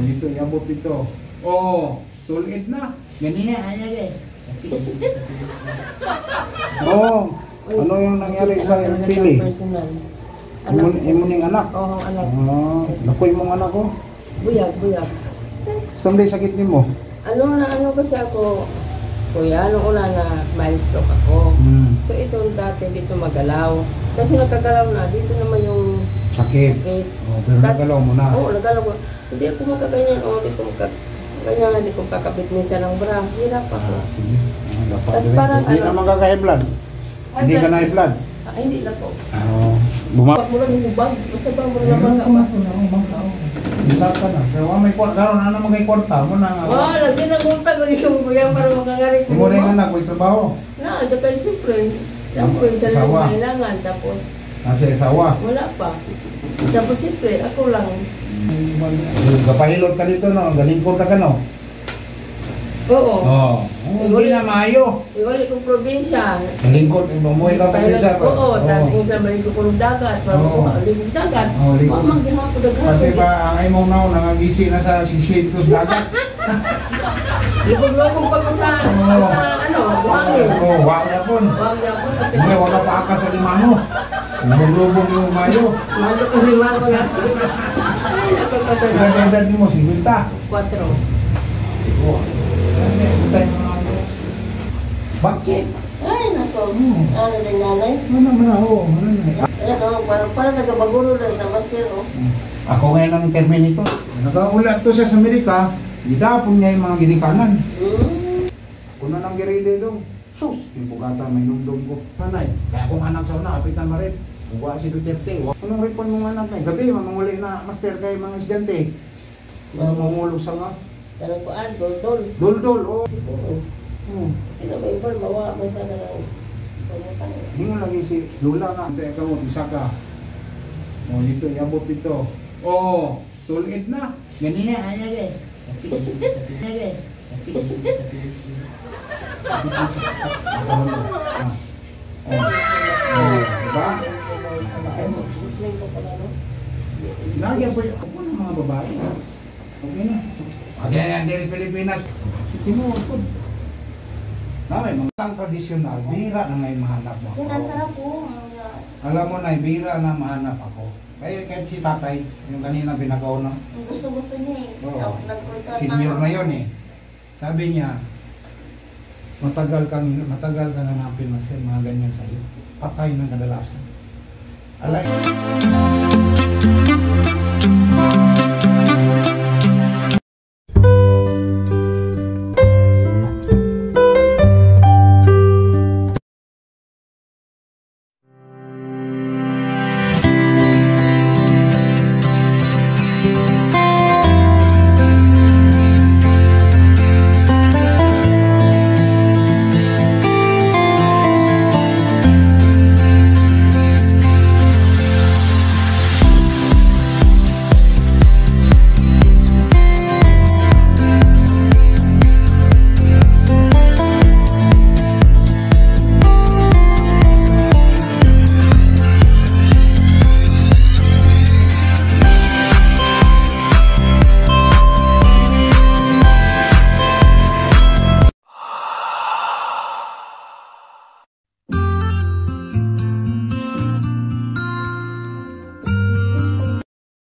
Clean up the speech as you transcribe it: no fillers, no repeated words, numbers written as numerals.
dito, iabot dito. Oh, solid na. Ganina, ayan eh. Oh, ano yung nangyari sa pili? Imuning anak? Oo, anak. Nakoy mong anak ko? Buyag. Saan ba sakit ni mo? Ano kasi ako, kuya, una na milestone ako. So ito dati dito magalaw. Kasi nakagalaw na, dito naman yung sakit. Oh, pero nagalaw mo na? Oo, nagalaw ko. Hindi ako makaganyan. Ganyan, hindi ko kakabit minsan ng bra. Hirap ako. Sige. Tapos parang hindi na magkaka-blood? Hindi ka na blood? Hindi na po. Pag mo lang hubag, basta ba mo lang bangka ba? Bisa ka na. Pero may kwarta, na naman kay kwarta mo na nga. Oo, lagi na kwarta ko rin yung kuya para makagarit. Mo rin anak, may trabaho? Na, tsaka siyempre. Siyempre, isa lang yung kailangan. Tapos, nasa isawa? Wala pa. Tapos siyempre, ako lang. Kapahilot ka dito, no? Galingkod ka no? Oo. Hindi na maayo. Iwali kong probinsya. Galingkod, mamuhay ka probinsya. Oo, tapos yung sa maligo ko ng dagat. Maligo ng dagat. Mamanggihan ko dagat. Pati ba, ang imong na, nangagisi na sa sisid ko sa dagat. Libog-lobog pa sa buhangin. Oo, wag na po. Hindi, wag na pa ka sa limano. Libog-lobog yung mayo. Malo ko limano na. Ay, nakakatagal. Ang edad mo, 50. 4. Bakit? Ay, nako. Ano na nanay? Parang nagabagulo na sa master, oh. Ako ngayon ang terminator. Nagaulat to sa Amerika, gidapon niya yung mga ginikanan. Ako na nang giride daw. Sus, yung pugata may nundong ko. Nanay, kaya kung anak sa una, kapitan marip. Huwag si Duterte. Anong ripon mong anak na? Gabi, mamanguli na master kay mga estudyante. Mamangulog sa nga. Pero kuan, dol-dol. Dol-dol, oh. Sino ba iba? Mawa, may sana lang. Hindi mo lagi si Lula na. Hindi ka mo, isa ka. O, dito, iabot dito. Oh, solid na. Ganina, ayan eh. Ayan eh. Diba? Muslim ko pala, no? Lagi po yung mga babae. Okay na. Okay, yan din Pilipinas. Timur po. May mga tradisyonal, bihira na ngayon mahanap mo. Yan, ang sarap po. Alam mo na, bihira na mahanap ako. Kaya kahit si tatay, yung kanina binagaw na. Gusto niya eh. Oo. Senior na yun eh. Sabi niya, matagal ka nanapin na siya, mga ganyan sa'yo. Patay ng kadalasan. Alay.